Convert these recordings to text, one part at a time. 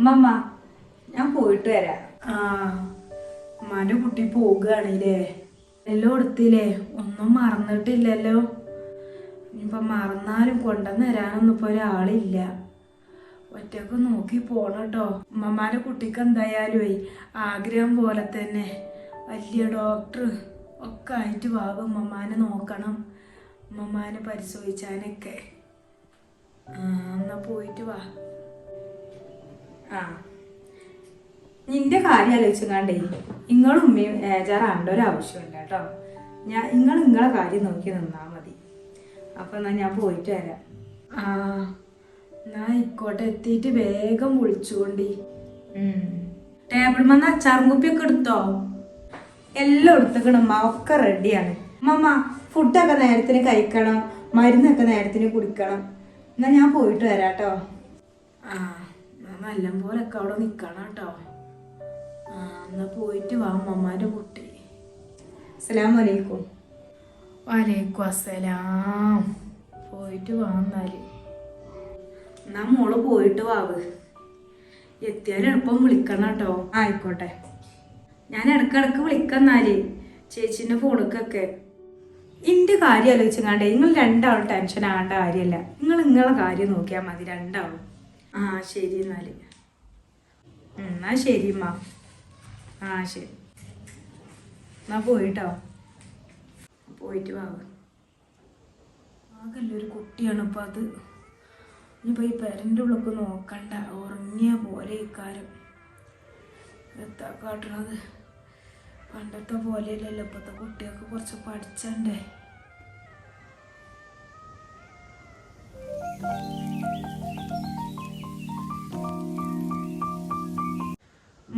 അമ്മമ്മ ഞാൻ പോയിട്ട് വരാം. ഉമ്മാൻ്റെ കുട്ടി പോകുകയാണല്ലേ? എല്ലാം എടുത്തില്ലേ? ഒന്നും മറന്നിട്ടില്ലല്ലോ. ഇനിയിപ്പം മറന്നാലും കൊണ്ടുവന്ന് തരാനൊന്നും ഇപ്പോൾ ഒരാളില്ല. ഒറ്റക്ക് നോക്കി പോണം കേട്ടോ. ഉമ്മമാൻ്റെ കുട്ടിക്ക് എന്തായാലും ആഗ്രഹം പോലെ തന്നെ വലിയ ഡോക്ടർ ഒക്കെ ആയിട്ട് വാകും. ഉമ്മമാനെ നോക്കണം, ഉമ്മമാനെ പരിശോധിച്ചാനൊക്കെ. എന്നാ പോയിട്ട് വാ. നിന്റെ കാര്യം ആലോചിച്ചങ്ങാണ്ടേ നിങ്ങളും ഉമ്മയും ഏജാറാണ്ട ഒരാവശ്യമില്ല കേട്ടോ. നിങ്ങളെ കാര്യം നോക്കി നിന്നാൽ മതി. അപ്പം എന്നാൽ ഞാൻ പോയിട്ട് വരാം. എന്നാ ആയിക്കോട്ടെ, എത്തിയിട്ട് വേഗം വിളിച്ചുകൊണ്ടി. ടേബിൾ വന്ന് അച്ചാറും കുപ്പിയൊക്കെ എടുത്തോ? എല്ലാം എടുത്തേക്കണം, ഒക്കെ റെഡിയാണ്. അമ്മമ്മ ഫുഡൊക്കെ നേരത്തിന് കഴിക്കണം, മരുന്നൊക്കെ നേരത്തിന് കുടിക്കണം. എന്നാൽ ഞാൻ പോയിട്ട് വരാം കേട്ടോ. നല്ല പോലൊക്കെ അവിടെ നിൽക്കണം കേട്ടോ. എന്നാ പോയിട്ട് വാ അമ്മമാൻ്റെ കുട്ടി. അസ്സലാമു അലൈക്കും. വലൈക്കും അസ്സലാം. പോയിട്ട് വാ. എന്നാ മോള് പോയിട്ട് വാവ്. എത്തിയാലും എളുപ്പം വിളിക്കണം കേട്ടോ. ആയിക്കോട്ടെ, ഞാൻ ഇടക്കിടക്ക് വിളിക്കുന്നാല് ചേച്ചീൻ്റെ ഫോണിക്കൊക്കെ. എൻ്റെ കാര്യം ആലോചിച്ചങ്ങാണ്ടേ നിങ്ങൾ രണ്ടാളും ടെൻഷൻ ആകേണ്ട കാര്യമല്ല. നിങ്ങളെ കാര്യം നോക്കിയാൽ മതി രണ്ടാളും. ശരി എന്നാ ശരി അമ്മ. ശരി എന്നാ പോയിട്ടോ. പോയിട്ട് വാ. ആകല്ലൊരു കുട്ടിയാണ് ഇപ്പം അത്. ഇനിയിപ്പോൾ ഈ പെരൻ്റെ ഉള്ളൊക്കെ നോക്കണ്ട, ഉറങ്ങിയ പോലെ ഇക്കാരം എത്താ കാട്ടണത്. പണ്ടത്തെ പോലെയല്ലല്ലോ ഇപ്പോഴത്തെ കുട്ടികൾക്ക് കുറച്ച് പഠിച്ചണ്ടേ.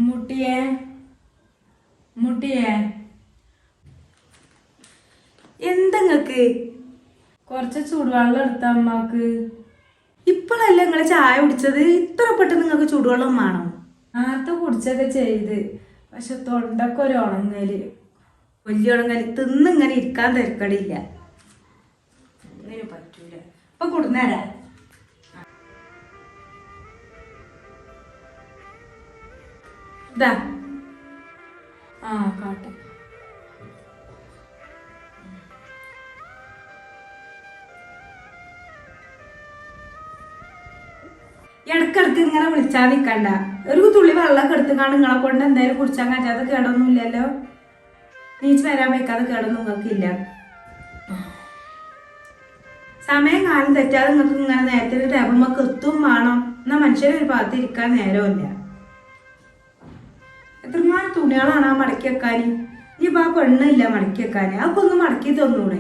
മുട്ടിയേ എന്തെങ്ങൾക്ക് കുറച്ച് ചൂടുവെള്ളം എടുത്ത അമ്മക്ക്. ഇപ്പോഴല്ല നിങ്ങള് ചായ കുടിച്ചത്, ഇത്ര പെട്ടെന്ന് നിങ്ങൾക്ക് ചൂടുവെള്ളം വേണോ? നേരത്തെ കുടിച്ചൊക്കെ ചെയ്ത്, പക്ഷെ തൊണ്ടൊക്കെ ഒരു ഉണങ്ങല്, വലിയ ഉണങ്ങല്. തിന്നിങ്ങനെ ഇരിക്കാൻ തിരക്കടില്ല, ഒന്നിനും പറ്റൂല. ഇപ്പൊ കൊടുന്നേരാ. ഇതാ കാട്ടെ. ഇടക്കിടക്ക് ഇങ്ങനെ വിളിച്ചാൽ നിൽക്കണ്ട. ഒരു തുള്ളി വെള്ളമൊക്കെ എടുത്തുകാണ്ട് നിങ്ങളെ കൊണ്ട് എന്തായാലും കുടിച്ചാൽ കഴിച്ചാൽ കേടൊന്നുമില്ലല്ലോ. നീച്ച് വരാൻ വെക്കാതെ കേടൊന്നും നിങ്ങൾക്കില്ല. സമയം കാലം തെറ്റാതെ നിങ്ങൾക്ക് ഇങ്ങനെ നേരത്തെ ടേബിൾമൊക്കെ എത്തും വേണം. എന്നാൽ മനുഷ്യരൊരു ഭാഗത്ത് ഇരിക്കാൻ നേരമില്ല. എത്രമാനം തുണികളാണ് മടക്കി വെക്കാൻ. ഇനിയിപ്പോൾ ആ പെണ്ണില്ല മടക്കി വെക്കാൻ. അതൊക്കെ ഒന്ന് മടക്കി തന്നൂടെ?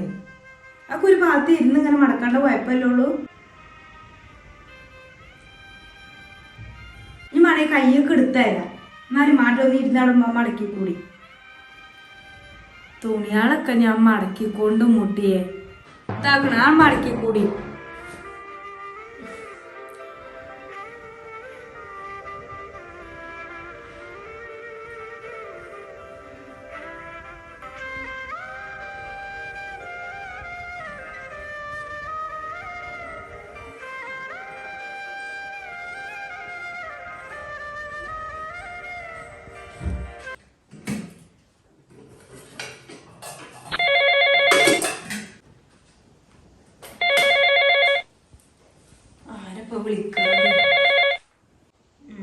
അതൊക്കെ ഒരു ഭാഗത്ത് ഇരുന്ന് ഇങ്ങനെ മടക്കേണ്ട കുഴപ്പമല്ലേ ഉള്ളൂ. ഇനി മടക്കി കയ്യൊക്കെ എടുത്തരാം, എന്നാലും മാറ്റൊന്ന് ഇരുന്നാടുമ്പോൾ മടക്കിക്കൂടി. തുണികളൊക്കെ ഞാൻ മടക്കിക്കൊണ്ട് മുട്ടിയെ ഇതാക്കണ മടക്കിക്കൂടി.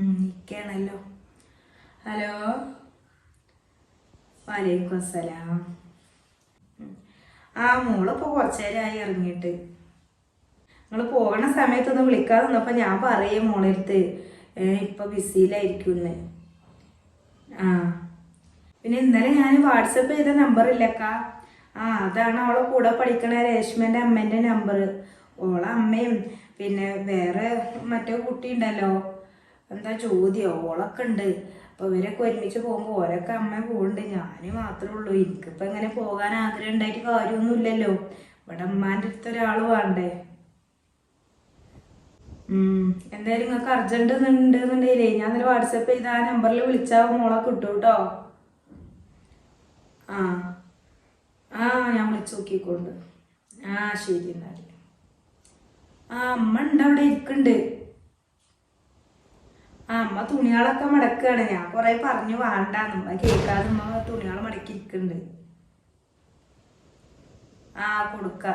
വിളിക്കണല്ലോ. ഹലോ, വലൈക്കും അസ്സലാം. മോളിപ്പോൾ കുറച്ചു നേരമായി ഇറങ്ങിയിട്ട്. നിങ്ങൾ പോകണ സമയത്തൊന്ന് വിളിക്കാതെ നിന്നപ്പോൾ ഞാൻ പറയും മോളെടുത്ത് ഇപ്പം ബിസിയിലായിരിക്കുമെന്ന്. പിന്നെ ഇന്നലെ ഞാൻ വാട്സപ്പ് ചെയ്ത നമ്പറില്ലക്കാ. അതാണ് അവളെ കൂടെ പഠിക്കണ രേഷ്മൻ്റെ അമ്മേൻ്റെ നമ്പർ. ഓളെ അമ്മയും പിന്നെ വേറെ മറ്റേ കുട്ടി ഉണ്ടല്ലോ, എന്താ ചോദ്യോ, ഓളൊക്കെ ഉണ്ട്. അപ്പോൾ ഇവരൊക്കെ ഒരുമിച്ച് പോകുമ്പോൾ ഓരൊക്കെ അമ്മ പോകുന്നുണ്ട്, ഞാൻ മാത്രമേ ഉള്ളൂ. എനിക്കിപ്പോൾ ഇങ്ങനെ പോകാൻ ആഗ്രഹം ഉണ്ടായിട്ട് കാര്യമൊന്നുമില്ലല്ലോ. ഇവിടെ അമ്മാൻ്റെ അടുത്ത് ഒരാൾ വേണ്ടേ. എന്തായാലും നിങ്ങൾക്ക് അർജൻറ്റ് ഉണ്ടെന്നുണ്ടെങ്കിലേ ഞാൻ ഇന്നലെ വാട്സപ്പ് ചെയ്ത് ആ നമ്പറിൽ വിളിച്ചാൽ മോളെ കിട്ടും കേട്ടോ. ഞാൻ വിളിച്ചു നോക്കിക്കൊണ്ട്. ശരി എന്നാൽ. അമ്മ ഉണ്ട് അവിടെ ഇരിക്കുന്നുണ്ട്. ആ അമ്മ തുണികളൊക്കെ മടക്കുകയാണ്. ഞാൻ കുറെ പറഞ്ഞു വേണ്ടാന്ന്, അമ്മ കേൾക്കാതെ അമ്മ തുണികൾ മടക്കി ഇരിക്കുന്നുണ്ട്. ആ കൊടുക്ക.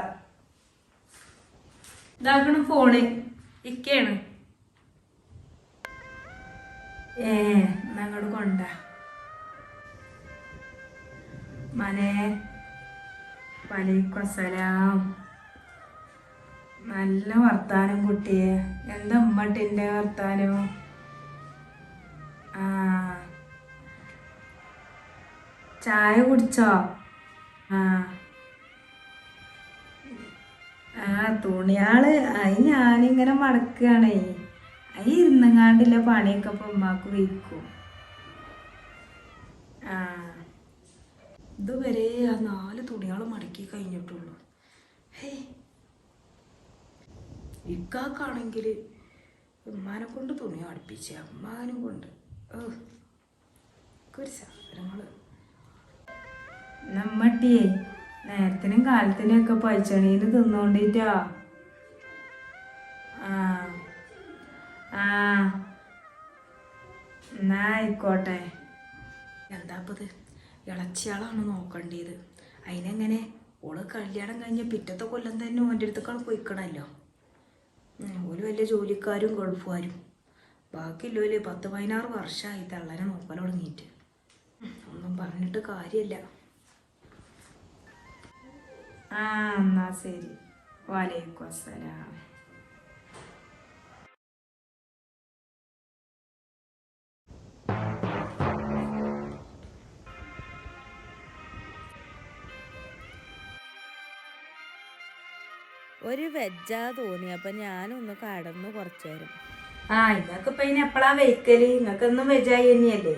ഇതാക്കണം ഫോണ് ഇക്കാണ്. അങ്ങോട്ട് കൊണ്ട മനെ. വലൈക്കും അസ്സലാം. നല്ല വർത്താനം കുട്ടിയെ. എന്താ ഉമ്മട്ടിന്റെ വർത്താനം? ആ ചായ കുടിച്ചോ? ആ ആ തുണിയാള് അത് ഞാനിങ്ങനെ മടക്കുകയാണേ. അത് ഇരുന്നങ്ങാണ്ടില്ല പണിയൊക്കെ ഇപ്പൊ ഉമ്മാക്ക് വയ്ക്കും. ആ ഇതുവരെ ആ 4 തുണികൾ മടക്കി കഴിഞ്ഞിട്ടുള്ളൂ. ഹേ ഇക്കാക്കാണെങ്കിൽ ഉമ്മാനെ കൊണ്ട് തുണി അടുപ്പിച്ച അമ്മാനും കൊണ്ട് ഒരു സാധനങ്ങള്. നമ്മട്ടിയേ നേരത്തിനും കാലത്തിനും ഒക്കെ പച്ചണീന് തിന്നോണ്ടിട്ടാ. ആ ആ എന്നാ ആയിക്കോട്ടെ. എന്താപ്പത് ഇളച്ചിയാളാണ് നോക്കേണ്ടത്. അതിനെങ്ങനെ ഓള് കല്യാണം കഴിഞ്ഞ പിറ്റത്തെ കൊല്ലം തന്നെ ഓൻ്റെ അടുത്തേക്കാണ് പോയിക്കണല്ലോ. ഓല് വലിയ ജോലിക്കാരും ഗൾഫുകാരും. ബാക്കിയില്ലോല് 10-16 വർഷമായി തള്ളനെ നോക്കാൻ തുടങ്ങിയിട്ട്. ഒന്നും പറഞ്ഞിട്ട് കാര്യമില്ല. ആ എന്നാ ശരി. വലൈക്കും അസ്സലാം. ഒരു വെജാ തോന്നി, അപ്പൊ ഞാനൊന്ന് കടന്നു കുറച്ചു നേരം. ആ ഇങ്ങക്ക് ഇപ്പൊ ഇനി എപ്പോഴാ വെയ്ക്കല്? ഇങ്ങക്കൊന്നും വെജായി തന്നെയല്ലേ?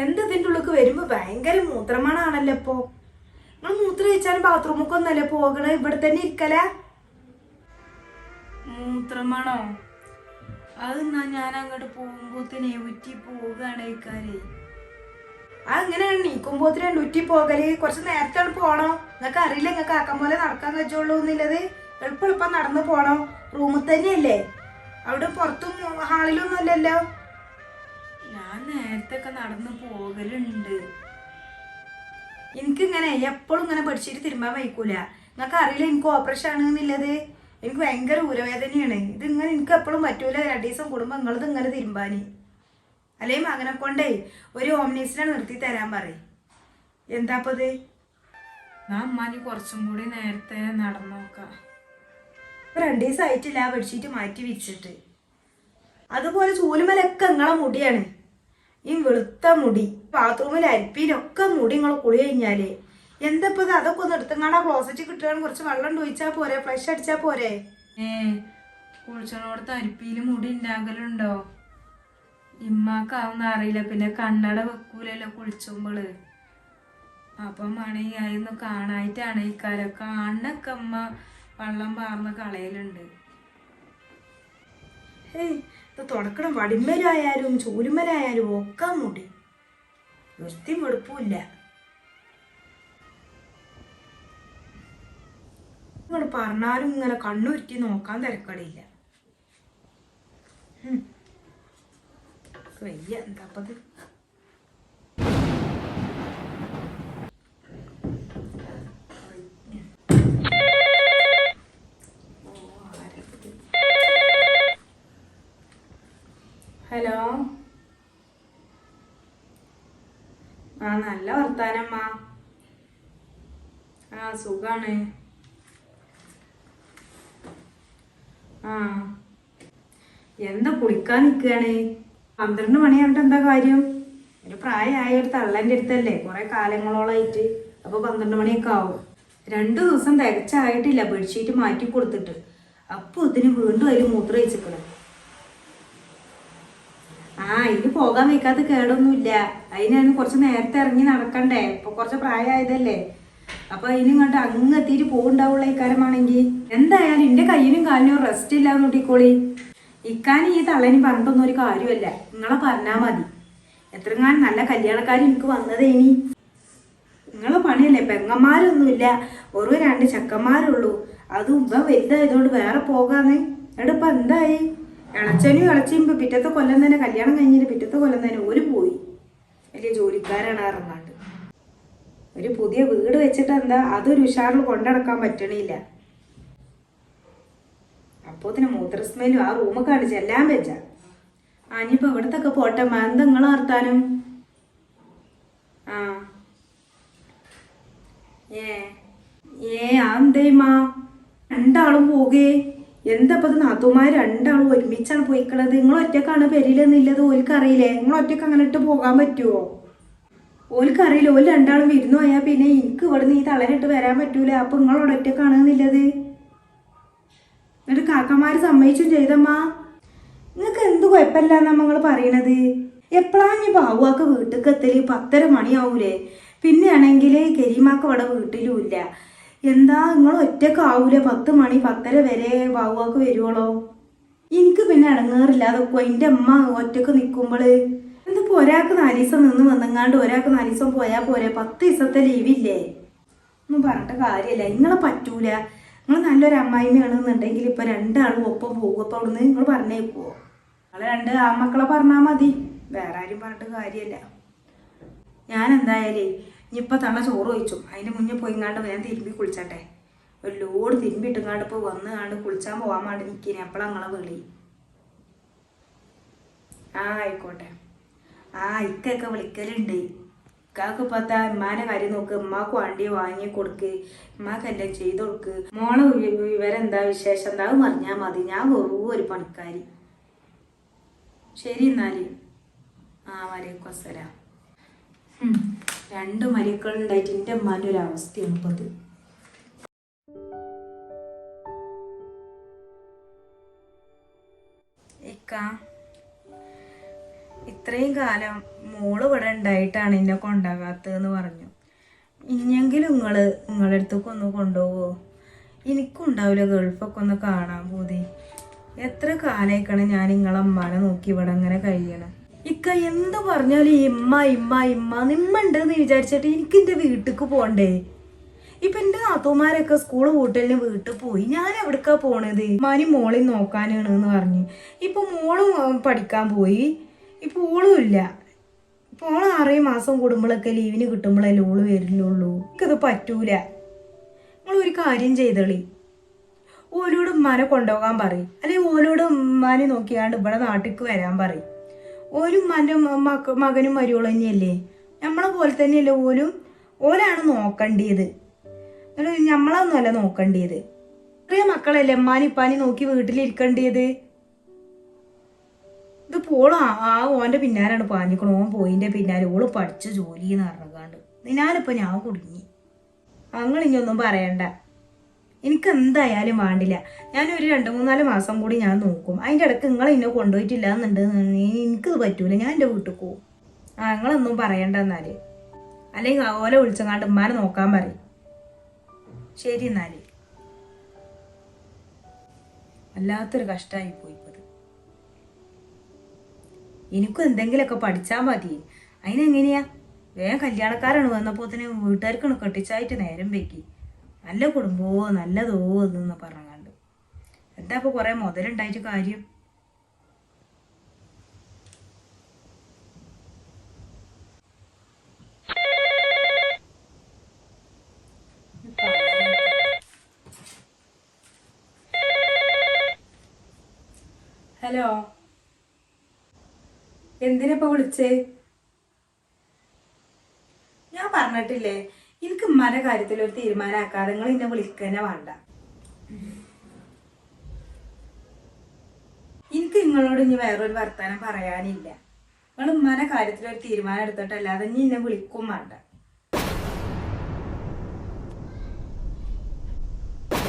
എന്ത് ഇതിൻ്റെ ഉള്ളിക്ക് വരുമ്പോ ഭയങ്കര മൂത്രമണാണല്ലോ. ഇപ്പൊ നിങ്ങൾ മൂത്രം കഴിച്ചാലും ബാത്റൂമൊക്കെ ഒന്നല്ലേ പോകണ? ഇവിടെ തന്നെ ഇരിക്കല മൂത്രമണോ? അതെന്നാ ഞാൻ അങ്ങോട്ട് പോകുമ്പോത്തിനെ ഉറ്റി പോവുകയാണ് ഇക്കാരെ. അതെങ്ങനെയാണ് നീക്കുമ്പോത്തിന് ഉറ്റി പോകല്? കുറച്ച് നേരത്താണ് പോണോ? നിങ്ങൾക്ക് അറിയില്ല നിങ്ങൾക്ക് ആക്കം പോലെ നടക്കാൻ കഴിച്ചുള്ളൂ എന്നുള്ളത്? എളുപ്പം നടന്നു പോണോ? റൂമിൽ തന്നെയല്ലേ? അവിടെ പുറത്തും ഹാളിലൊന്നും അല്ലല്ലോ. ഞാൻ നേരത്തെ ഒക്കെ നടന്നു പോകലുണ്ട്. എനിക്കിങ്ങനെ എപ്പോഴും ഇങ്ങനെ പഠിച്ചിട്ട് തിരുമ്പാൻ വയ്ക്കൂല. നിങ്ങൾക്ക് അറിയില്ല എനിക്ക് ഓപ്പറേഷൻ ആണെന്നുള്ളത്. എനിക്ക് ഭയങ്കര ഊരവേദനയാണ്. ഇതിങ്ങനെ എനിക്ക് എപ്പോഴും പറ്റൂല. 2 ദിവസം കൂടുമ്പോൾ നിങ്ങളത് ഇങ്ങനെ തിരുമ്പാന്. അല്ലെങ്കിൽ അങ്ങനെ കൊണ്ടേ ഒരു ഓംനീസിനെ നിർത്തി തരാൻ പറയും. എന്താപ്പത്? ഞാൻ അമ്മാനി കുറച്ചും കൂടി നേരത്തെ നടന്നു നോക്കാം. 2 ദിവസം ആയിട്ടില്ല ആ ബെഡ്ഷീറ്റ് മാറ്റി വിരിച്ചിട്ട്. അതുപോലെ ചൂലുമലൊക്കെ നിങ്ങളെ മുടിയാണ്, ഈ വെളുത്ത മുടി. ബാത്റൂമിൽ അരിപ്പിയിലൊക്കെ മുടി നിങ്ങൾ കുളി കഴിഞ്ഞാല് എന്തപ്പത്? അതൊക്കെ ഒന്ന് എടുത്തങ്ങാണ്ട് ആ ക്ലോസറ്റ് കിട്ടുകയാണ്. കുറച്ച് വെള്ളം ഒഴിച്ചാൽ പോരെ? ഫ്ലഷ് അടിച്ചാൽ പോരെ? കുളിച്ചോടത്ത് അരിപ്പിയിൽ മുടി ഉണ്ടാകലുണ്ടോ? ഇമ്മാക്കാവുന്ന അറിയില്ല. പിന്നെ കണ്ണട വെക്കൂലല്ലോ കുളിച്ചുമ്പോള്. അപ്പം മണി അതൊന്നും കാണായിട്ടാണ് ഈ കാലം. കാണൊക്കെ അമ്മ വെള്ളം പാർന്ന് കളയലുണ്ട്. ഇത് തുടക്കണം. വടിമേലായാലും ചൂലുമലായാലും ഒക്കെ മുടി വൃത്തി വെടുപ്പില്ല. നിങ്ങൾ പറഞ്ഞാലും ഇങ്ങനെ കണ്ണുരുറ്റി നോക്കാൻ തിരക്കടില്ല. വയ്യ. എന്താപ്പത്? ഹലോ. ആ നല്ല വർത്താനമ്മ. ആ സുഖാണ്. ആ എന്താ കുളിക്കാൻ നിൽക്കുകയാണ്? 12 മണിയായിട്ട് എന്താ കാര്യം? ഒരു പ്രായമായ ഒരു തള്ളൻ്റെ അടുത്തല്ലേ കുറെ കാലങ്ങളോളായിട്ട്. അപ്പൊ 12 മണിയൊക്കെ ആവും. 2 ദിവസം തികച്ചായിട്ടില്ല ബെഡ്ഷീറ്റ് മാറ്റി കൊടുത്തിട്ട്. അപ്പൊ ഇതിന് വീണ്ടും അതിൽ മൂത്രം വെച്ചിക്കണം. ആ ഇതിന് പോകാൻ വെക്കാത്ത കേടൊന്നുമില്ല. അതിനാണ് കുറച്ച് നേരത്തെ ഇറങ്ങി നടക്കണ്ടേ. ഇപ്പൊ കുറച്ച് പ്രായമായതല്ലേ. അപ്പൊ അതിനിങ്ങോട്ട് അങ്ങെത്തിയിട്ട് പോകുണ്ടാവുള്ള ഇക്കാരമാണെങ്കിൽ എന്തായാലും എന്റെ കയ്യിനും കാലിനും റെസ്റ്റ് ഇല്ലാന്ന് നോട്ടിക്കോളി. ഇക്കാനും ഈ തള്ളനും പറഞ്ഞിട്ടൊന്നും ഒരു കാര്യമല്ല. നിങ്ങളെ പറഞ്ഞാൽ മതി. എത്രങ്ങാനും നല്ല കല്യാണക്കാരി എനിക്ക് വന്നത്. ഇനി നിങ്ങളെ പണിയല്ലേ. പെങ്ങന്മാരൊന്നുമില്ല, ഒരു 2 ചെക്കന്മാരുള്ളൂ. അതും ഇവ വലുതായതുകൊണ്ട് വേറെ പോകാന്ന്. എന്നിട്ട് ഇപ്പം എന്തായി? ഇളച്ചനും ഇളച്ചിയും ഇപ്പം പിറ്റത്തെ കൊല്ലം തന്നെ കല്യാണം കഴിഞ്ഞിട്ട് പിറ്റത്തെ കൊല്ലം തന്നെ ഒരു പോയി. വലിയ ജോലിക്കാരാണ് ഇറങ്ങാണ്ട്. ഒരു പുതിയ വീട് വെച്ചിട്ട് എന്താ അതൊരു ഉഷാറിൽ കൊണ്ടടക്കാൻ പറ്റണില്ല. അപ്പോൾ തന്നെ മൂത്ര സ്മെല്ലും ആ റൂമൊക്കെ കാണിച്ച് എല്ലാം വെച്ച. ഇനിയിപ്പോൾ ഇവിടത്തൊക്കെ പോട്ടെ, എന്താ നിങ്ങൾ വർത്താനം? ആ അതെന്തേമാ രണ്ടാളും പോകേ? എന്താപ്പത് നാത്തൂമാർ രണ്ടാളും ഒരുമിച്ചാണ് പോയിക്കണത്. നിങ്ങൾ ഒറ്റക്കാണ് പെരിയിലെന്നില്ലത് ഓൽക്കറിയില്ലേ? നിങ്ങൾ ഒറ്റക്ക് അങ്ങനെ ഇട്ട് പോകാൻ പറ്റുമോ? ഓൽക്കറിയില്ല. ഓല് രണ്ടാളും വിരുന്നു പോയാൽ പിന്നെ എനിക്ക് ഇവിടുന്ന് ഈ തളരിട്ട് വരാൻ പറ്റൂല. അപ്പൊ നിങ്ങളോട് ഒറ്റക്കാണെന്നില്ലത്. എന്നിട്ട് കാക്കമാര് സമ്മതിച്ചും ചെയ്തമ്മാ. നിങ്ങൾക്ക് എന്ത് കുഴപ്പമില്ലാന്നാ നിങ്ങൾ പറയണത്? എപ്പോഴാണ് ഈ ബാബുവാക്ക് വീട്ടിലേക്ക് എത്തല്? 10:30 മണിയാവൂലേ? പിന്നെ ആണെങ്കിൽ കരീമാക്ക് ഇവിടെ വീട്ടിലും ഇല്ല. എന്താ നിങ്ങൾ ഒറ്റക്കാവൂലേ? 10 മണി 10:30 വരെ ബാബുവാക്ക് വരുവോളോ? എനിക്ക് പിന്നെ ഇടങ്ങേറില്ലാതൊക്കെ എൻ്റെ അമ്മ ഒറ്റക്ക് നിൽക്കുമ്പോൾ. എന്തിപ്പോൾ ഒരാൾക്ക് 4 ദിവസം നിന്ന് വന്നെങ്ങാണ്ട് ഒരാൾക്ക് 4 ദിവസം പോയാൽ പോരെ? 10 ദിവസത്തെ ലീവില്ലേ? ഒന്നും പറഞ്ഞിട്ട് കാര്യമില്ല. നിങ്ങളെ പറ്റൂല. നിങ്ങൾ നല്ലൊരു അമ്മായിമ്മയാണെന്നുണ്ടെങ്കിൽ ഇപ്പം രണ്ടാളും ഒപ്പം പോകും. അപ്പം അവിടുന്ന് നിങ്ങൾ പറഞ്ഞേക്കുവോ? നിങ്ങൾ 2 ആൺമക്കളെ പറഞ്ഞാൽ മതി. വേറെ ആരും പറഞ്ഞിട്ട് കാര്യമില്ല. ഞാൻ എന്തായാലും ഇനിയിപ്പോൾ തള്ള ചോറ് വെച്ചു. അതിൻ്റെ മുന്നേ പോയിങ്ങാണ്ട് ഞാൻ തിരുമ്പി കുളിച്ചട്ടെ. ഒരു ലോഡ് തിരുമ്പിട്ടുങ്ങാണ്ട് ഇപ്പോൾ വന്നുകാണ്ട് കുളിച്ചാൻ പോകാൻ വേണ്ടി നിൽക്കിനെ. എപ്പോഴാണ് നിങ്ങളെ വിളി? ആയിക്കോട്ടെ. ഇക്കൊക്കെ വിളിക്കലുണ്ട്. ഇക്കാക്ക് ഇപ്പത്താ ഉമ്മാൻ്റെ കാര്യം നോക്ക്. ഉമ്മാക്ക് വണ്ടി വാങ്ങി കൊടുക്ക്. ഉമ്മാക്ക് എല്ലാം ചെയ്ത് കൊടുക്ക്. മോളെ വിവരെന്താ വിശേഷം എന്താ പറഞ്ഞാൽ മതി. ഞാൻ വെറും ഒരു പണിക്കാരി. ശരി എന്നാല്. വലൈക്കും അസ്സലാം. 2 മരുക്കളുണ്ടായിട്ട് എൻ്റെ ഉമ്മാൻ്റെ ഒരു അവസ്ഥയാണ് ഇപ്പോൾ അത്. ഇത്രയും കാലം മോള് ഇവിടെ ഉണ്ടായിട്ടാണ് എന്നെ കൊണ്ടാകാത്തതെന്ന് പറഞ്ഞു. ഇനിയെങ്കിലും നിങ്ങളുടെ അടുത്തേക്ക് ഒന്ന് കൊണ്ടുപോവോ? എനിക്കും ഉണ്ടാവില്ല ഗൾഫൊക്കെ ഒന്ന് കാണാൻ പോതി. എത്ര കാലമായിക്കാണ് ഞാൻ നിങ്ങളെ അമ്മാനെ നോക്കി ഇവിടെ അങ്ങനെ കഴിയണം. ഇക്ക എന്ത് പറഞ്ഞാലും ഇമ്മ നിമ്മണ്ടെന്ന് വിചാരിച്ചിട്ട് എനിക്ക് എൻ്റെ വീട്ടിലേക്ക് പോകണ്ടേ? ഇപ്പൊ എൻ്റെ നാത്തൂമാരൊക്കെ സ്കൂള് കൂട്ടലിന് വീട്ടിൽ പോയി. ഞാൻ എവിടേക്കാ പോണത്? മാനി മോളി നോക്കാനാണ് എന്ന് പറഞ്ഞു. ഇപ്പൊ മോളും പഠിക്കാൻ പോയി. ഇപ്പൊ ഓളും ഇല്ല. ഇപ്പൊ ഓള് 6 മാസം കൂടുമ്പോഴൊക്കെ ലീവിന് കിട്ടുമ്പോഴല്ലേ ഓള് വരില്ലുള്ളൂ. എനിക്കത് പറ്റൂല. നിങ്ങളൊരു കാര്യം ചെയ്തോളി. ഓലോട് ഉമ്മാനെ കൊണ്ടുപോകാൻ പറയും. അല്ലെങ്കിൽ ഓലോട് ഉമ്മാനെ നോക്കിയാണ്ട് ഇവിടെ നാട്ടിലേക്ക് വരാൻ പറയും. ഓലും ഉമ്മാൻ്റെ മകനും മരുവോളും തന്നെയല്ലേ? നമ്മളെ പോലെ തന്നെയല്ലേ ഓലും? ഓലാണ് നോക്കേണ്ടിയത്. നമ്മളൊന്നുമല്ല നോക്കേണ്ടിയത്. ചെറിയ മക്കളല്ലേ ഉമ്മാനി ഇപ്പാനി നോക്കി വീട്ടിലിരിക്കേണ്ടിയത്. ഇത് പോളാ ഓൻ്റെ പിന്നാലാണ് പാഞ്ഞിക്കണം. ഓൻ പോയിൻ്റെ പിന്നാലെ ഓള് പഠിച്ച് ജോലി എന്ന് പറഞ്ഞാണ്ട് ഞാനിപ്പോൾ ഞാൻ കുടുങ്ങി. ഇനിയൊന്നും പറയണ്ട. എനിക്ക് എന്തായാലും വേണ്ടില്ല. ഞാനൊരു 2-3-4 മാസം കൂടി ഞാൻ നോക്കും. അതിൻ്റെ ഇടയ്ക്ക് നിങ്ങൾ എന്നെ കൊണ്ടുപോയിട്ടില്ല എന്നുണ്ട് എനിക്കത് പറ്റൂല. ഞാൻ എൻ്റെ വീട്ടിൽ പോവും. നിങ്ങളൊന്നും പറയണ്ട എന്നാൽ. അല്ലെങ്കിൽ ഓലെ വിളിച്ചങ്ങാണ്ട് ഉമ്മാനെ നോക്കാൻ പറയും. ശരി എന്നാൽ. വല്ലാത്തൊരു കഷ്ടമായി പോയി ഇപ്പോൾ. എനിക്കും എന്തെങ്കിലുമൊക്കെ പഠിച്ചാൽ മതി. അതിനെങ്ങനെയാ? വേഗം കല്യാണക്കാരാണ് വന്നപ്പോൾ തന്നെ വീട്ടുകാർക്കാണ് കെട്ടിച്ചായിട്ട് നേരം വെക്കി. നല്ല കുടുംബമോ നല്ലതോ എന്ന് പറഞ്ഞാണ്ട് എന്താ ഇപ്പോൾ കുറേ മുതലുണ്ടായിട്ട് കാര്യം? ഹലോ, എന്തിനപ്പോ വിളിച്ചേ? ഞാൻ പറഞ്ഞിട്ടില്ലേ എനിക്ക് ഉമ്മാന്റെ കാര്യത്തിൽ ഒരു തീരുമാനമാക്കാതെ നിങ്ങൾ എന്നെ വിളിക്കന്നെ വേണ്ട. എനിക്ക് നിങ്ങളോട് ഇനി വേറൊരു വർത്താനം പറയാനില്ല. നിങ്ങൾ ഉമ്മാന്റെ കാര്യത്തിൽ ഒരു തീരുമാനം എടുത്തിട്ടല്ലാതെ ഇനി എന്നെ വിളിക്കും വേണ്ട.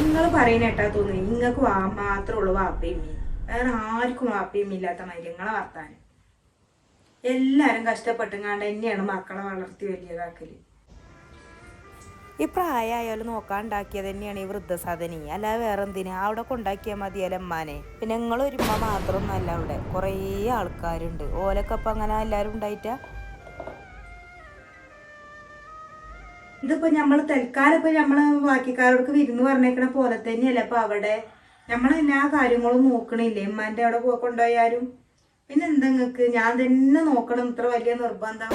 നിങ്ങൾ പറയുന്ന കേട്ടാ തോന്നി നിങ്ങൾക്ക് മാത്രമേ ഉള്ളൂ വാപ്പയും വേറെ ആർക്കും വാപ്പയും ഇല്ലാത്ത മാതിരി നിങ്ങളെ വർത്താനം. എല്ലാരും കഷ്ടപ്പെട്ടുങ്ങാണ്ട് തന്നെയാണ് മക്കളെ വളർത്തി വലിയതാക്കല്. ഈ പ്രായമായാലും നോക്കാണ്ടാക്കിയത് തന്നെയാണ് ഈ വൃദ്ധസദനി. അല്ലാതെ വേറെ എന്തിനാ? അവിടെ കൊണ്ടാക്കിയാൽ മതിയല്ലോ അമ്മാനെ. പിന്നെ നിങ്ങളൊരു ഉമ്മ മാത്രമൊന്നുമല്ല, അവിടെ കുറേ ആൾക്കാരുണ്ട്. ഓലൊക്കെ അപ്പം അങ്ങനെ എല്ലാവരും ഉണ്ടായിട്ടാ? ഇതിപ്പോ നമ്മള് തൽക്കാലം ഇപ്പൊ നമ്മള് ബാക്കിക്കാരോടൊക്കെ വിരുന്ന് പറഞ്ഞേക്കണ പോലെ തന്നെയല്ല ഇപ്പൊ അവിടെ നമ്മളെല്ലാ കാര്യങ്ങളും നോക്കണില്ലേ ഉമ്മാന്റെ അവിടെ കൊണ്ടുപോയാലും. പിന്നെ എന്താ നിങ്ങക്ക് ഞാൻ തന്നെ നോക്കണം ഇത്ര വലിയ നിർബന്ധം?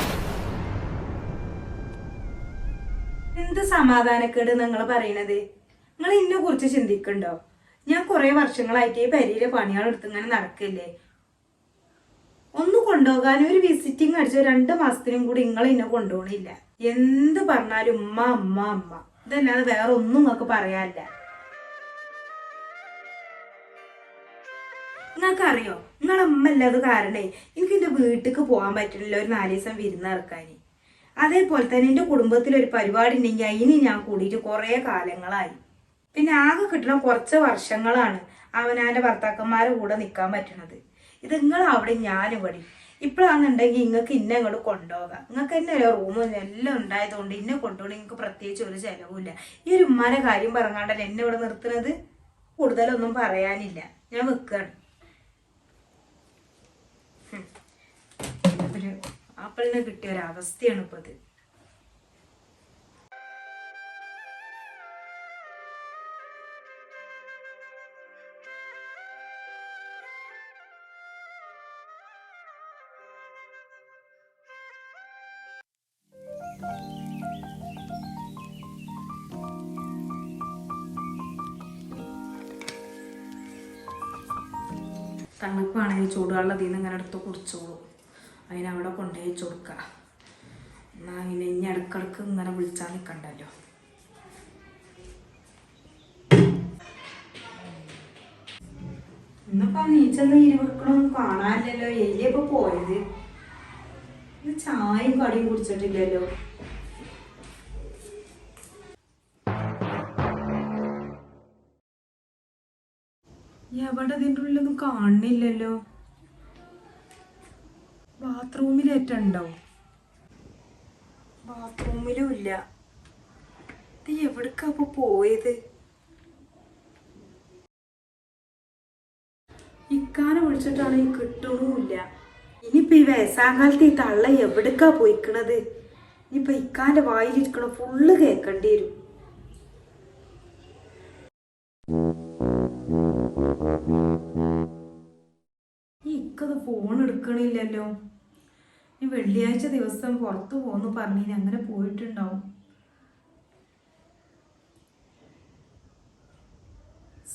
എന്ത് സമാധാനക്കേട് നിങ്ങൾ പറയണത്? നിങ്ങൾ ഇതിനെ കുറിച്ച് ചിന്തിക്കണ്ടോ? ഞാൻ കുറെ വർഷങ്ങളായിട്ട് ഈ പെരയിലെ പണികളെടുത്ത് ഇങ്ങനെ നടക്കില്ലേ. ഒന്ന് കൊണ്ടുപോകാനും ഒരു വിസിറ്റിംഗ് അടിച്ച 2 മാസത്തിനും കൂടി നിങ്ങൾ ഇന്നെ കൊണ്ടുപോകണില്ല. എന്ത് പറഞ്ഞാലും ഉമ്മ അമ്മ അമ്മ, ഇതല്ലാതെ വേറെ ഒന്നും നിങ്ങൾക്ക് പറയാനില്ല. നിങ്ങൾക്കറിയോ നിങ്ങളെ അമ്മ അല്ലാതെ കാരണേ എനിക്ക് എന്റെ വീട്ടിലേക്ക് പോകാൻ പറ്റുന്നില്ല ഒരു 4 ദിവസം വിരുന്നിറക്കാൻ. അതേപോലെ തന്നെ എൻ്റെ കുടുംബത്തിലൊരു പരിപാടി ഉണ്ടെങ്കിൽ അതിന് ഞാൻ കൂടിയിട്ട് കുറേ കാലങ്ങളായി. പിന്നെ ആകെ കിട്ടണ കുറച്ച് വർഷങ്ങളാണ് അവനാൻ്റെ ഭർത്താക്കന്മാരെ കൂടെ നിൽക്കാൻ പറ്റണത്. ഇത് നിങ്ങൾ അവിടെ ഞാനിവിടെ. ഇപ്പോഴാണെന്നുണ്ടെങ്കിൽ നിങ്ങൾക്ക് ഇന്നെ അങ്ങോട്ട് കൊണ്ടുപോകാം. നിങ്ങൾക്ക് തന്നെ റൂമും എല്ലാം ഉണ്ടായതുകൊണ്ട് ഇന്നെ കൊണ്ടുപോകണം. നിങ്ങൾക്ക് പ്രത്യേകിച്ച് ഒരു ചിലവുമില്ല. ഈ ഒരു ഉമ്മാനെ കാര്യം പറഞ്ഞാണ്ടല്ലോ എന്നെ ഇവിടെ നിർത്തുന്നത്. കൂടുതലൊന്നും പറയാനില്ല, ഞാൻ വെക്കുകയാണ്. ഒരു ആപ്പിളിന് കിട്ടിയ ഒരവസ്ഥയാണ് ഇപ്പൊ ഇത്. തണുപ്പാണെങ്കിൽ ചൂടുവെള്ളം ഇതിൽ നിന്ന് ഇങ്ങനെ എടുത്ത് കുടിച്ചോളൂ. അതിനവിടെ കൊണ്ടുപോയിച്ച് കൊടുക്കുക. എന്നാൽ അതിനെ ഇനി ഇടക്കിടക്ക് ഇങ്ങനെ വിളിച്ചാൽ നിൽക്കണ്ടല്ലോ. ഇന്നിപ്പോ നീച്ചെന്ന് ഇരുവിക്കണമൊന്നും കാണാനില്ലല്ലോ. എലിയപ്പോ പോയത്. ഇത് ചായയും കടിയും കുടിച്ചിട്ടില്ലല്ലോ. എവിടെ ഇതിൻ്റെ ഉള്ളിലൊന്നും കാണുന്നില്ലല്ലോ. ബാത്റൂമിലേറ്റുണ്ടാവും. ബാത്റൂമിലും ഇല്ല. ഇത് എവിടേക്കാ അപ്പൊ പോയത്? ഇക്കാനെ വിളിച്ചിട്ടാണെങ്കിൽ കിട്ടണമില്ല. ഇനിയിപ്പോ ഈ വയസ്സാകാലത്ത് ഈ തള്ള എവിടേക്കാ പോയിക്കണത്? ഇനിയിപ്പൊ ഇക്കാന്റെ വായിലിരിക്കണ ഫുള്ള് കേൾക്കേണ്ടി വരും. ഇക്കത് ഫോൺ എടുക്കണില്ലല്ലോ. ഈ വെള്ളിയാഴ്ച ദിവസം പുറത്തു പോന്ന് പറഞ്ഞിന്, അങ്ങനെ പോയിട്ടുണ്ടാവും.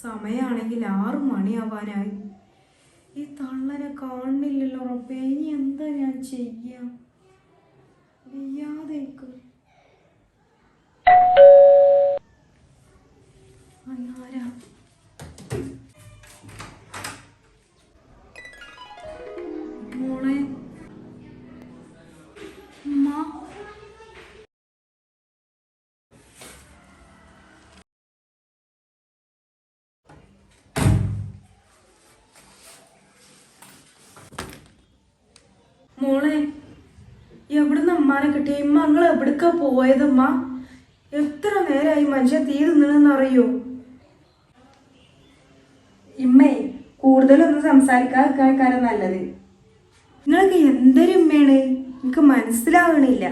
സമയാണെങ്കിൽ 6 മണിയാവാനായി. ഈ തള്ളനെ കാണുന്നില്ലല്ലോ റബ്ബേ. ഇനി എന്താ ഞാൻ ചെയ്യാ? വയ്യാതേക്ക് ആരാ? മോളെ ഉമ്മ. മോളെ എവിടുന്ന് അമ്മാനെ കിട്ടിയ? ഇമ്മ നിങ്ങൾ എവിടേക്കാ പോയതമ്മ? എത്ര നേരമായി മനുഷ്യൻ തീ തിന്നണെന്നറിയോ? ഇമ്മേ കൂടുതലൊന്നും സംസാരിക്കാതിരിക്കാൻ നല്ലത്. നിങ്ങൾക്ക് എന്തൊരു ഉമ്മയാണ്? എനിക്ക് മനസ്സിലാവണില്ല.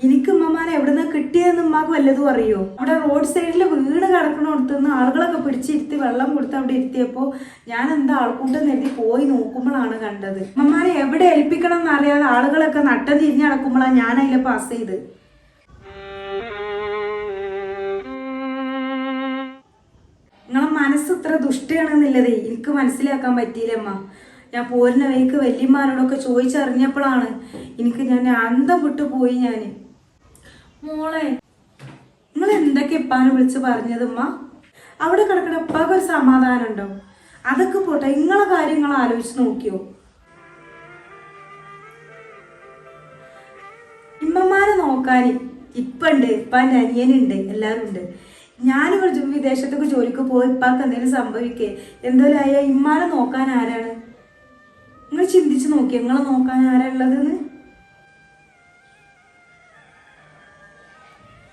എനിക്ക് ഉമ്മമാനെ എവിടുന്ന കിട്ടിയതെന്ന് ഉമ്മാക്ക് വല്ലതും അറിയോ? അവിടെ റോഡ് സൈഡിൽ വീണ് കിടക്കണോടത്തുനിന്ന് ആളുകളൊക്കെ പിടിച്ചിരുത്തി വെള്ളം കൊടുത്ത് അവിടെ ഇരുത്തിയപ്പോ ഞാൻ എന്താ ആൾക്കൂട്ടം നേരത്തി പോയി നോക്കുമ്പോഴാണ് കണ്ടത്. ഉമ്മമാനെ എവിടെ ഏൽപ്പിക്കണം എന്നറിയാതെ ആളുകളൊക്കെ നട്ടം തിരിഞ്ഞ് നടക്കുമ്പോഴാണ് ഞാൻ അതിലെ പാസ് ചെയ്ത്. നിങ്ങളെ മനസ്സ് ഇത്ര ദുഷ്ടയാണെന്നുള്ളതേ എനിക്ക് മനസ്സിലാക്കാൻ പറ്റിയില്ലമ്മ. ഞാൻ പോരുന്ന വഴിക്ക് വല്യമാരോടൊക്കെ ചോദിച്ചറിഞ്ഞപ്പോഴാണ് ഞാൻ അന്തം വിട്ടു പോയി. ഞാൻ മോളെ നിങ്ങൾ എന്തൊക്കെ ഇപ്പാനെ വിളിച്ച് പറഞ്ഞതുമ്മ? അവിടെ കിടക്കണ ഇപ്പാക്ക് ഒരു സമാധാനം ഉണ്ടോ? അതൊക്കെ പോട്ടെ, നിങ്ങളെ കാര്യങ്ങൾ ആലോചിച്ച് നോക്കിയോ? ഇമ്മമാരെ നോക്കാൻ ഇപ്പുണ്ട്, ഇപ്പാൻ്റെ അനിയനുണ്ട്, എല്ലാവരും ഉണ്ട്. ഞാനിവിടെ വിദേശത്തൊക്കെ ജോലിക്ക് പോയി ഇപ്പാക്ക് എന്തെങ്കിലും സംഭവിക്കേ എന്തായാലും ആയ ഇമ്മാനെ നോക്കാൻ ആരാണ്? നിങ്ങൾ ചിന്തിച്ച് നോക്കിയോ നിങ്ങളെ നോക്കാൻ ആരാ ഉള്ളതെന്ന്?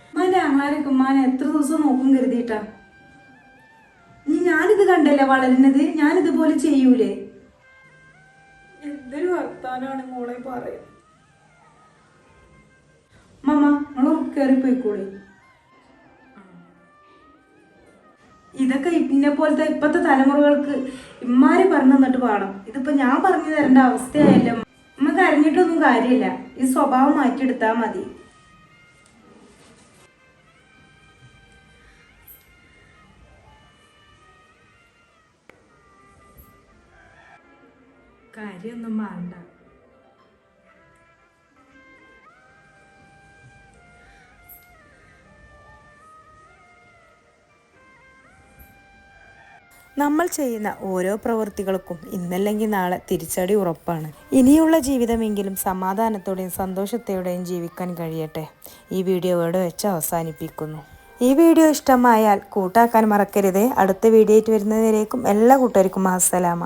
ഉമ്മാൻ്റെ ആങ്ങളാരൊക്കെ ഉമ്മാനെ എത്ര ദിവസം നോക്കും കരുതിയിട്ടാ? ഇനി ഞാനിത് കണ്ടല്ലേ വളരുന്നത്, ഞാനിതുപോലെ ചെയ്യൂലേ? എന്തൊരു വർത്താനാണ് മോളെ പറയുന്നത്. മമ്മ നിങ്ങൾ കയറി പോയിക്കോളി. ഇതൊക്കെ ഇന്നെ പോലത്തെ ഇപ്പോഴത്തെ തലമുറകൾക്ക് ഇമ്മാര് പറഞ്ഞു തന്നിട്ട് പാടും. ഇതിപ്പോ ഞാൻ പറഞ്ഞു തരേണ്ട അവസ്ഥയായല്ലോ. ഉമ്മ കരഞ്ഞിട്ടൊന്നും കാര്യമില്ല, ഈ സ്വഭാവം മാറ്റിയെടുത്താൽ മതി. കാര്യമൊന്നും വേണ്ട. നമ്മൾ ചെയ്യുന്ന ഓരോ പ്രവൃത്തികൾക്കും ഇന്നല്ലെങ്കിൽ നാളെ തിരിച്ചടി ഉറപ്പാണ്. ഇനിയുള്ള ജീവിതമെങ്കിലും സമാധാനത്തോടെയും സന്തോഷത്തോടെയും ജീവിക്കാൻ കഴിയട്ടെ. ഈ വീഡിയോ ഇവിടെ വെച്ച് അവസാനിപ്പിക്കുന്നു. ഈ വീഡിയോ ഇഷ്ടമായാൽ കൂട്ടാക്കാൻ മറക്കരുത്. അടുത്ത വീഡിയോ ആയിട്ട് വരുന്നതിലേക്കും എല്ലാ കൂട്ടുകാർക്കും അസ്സലാമ.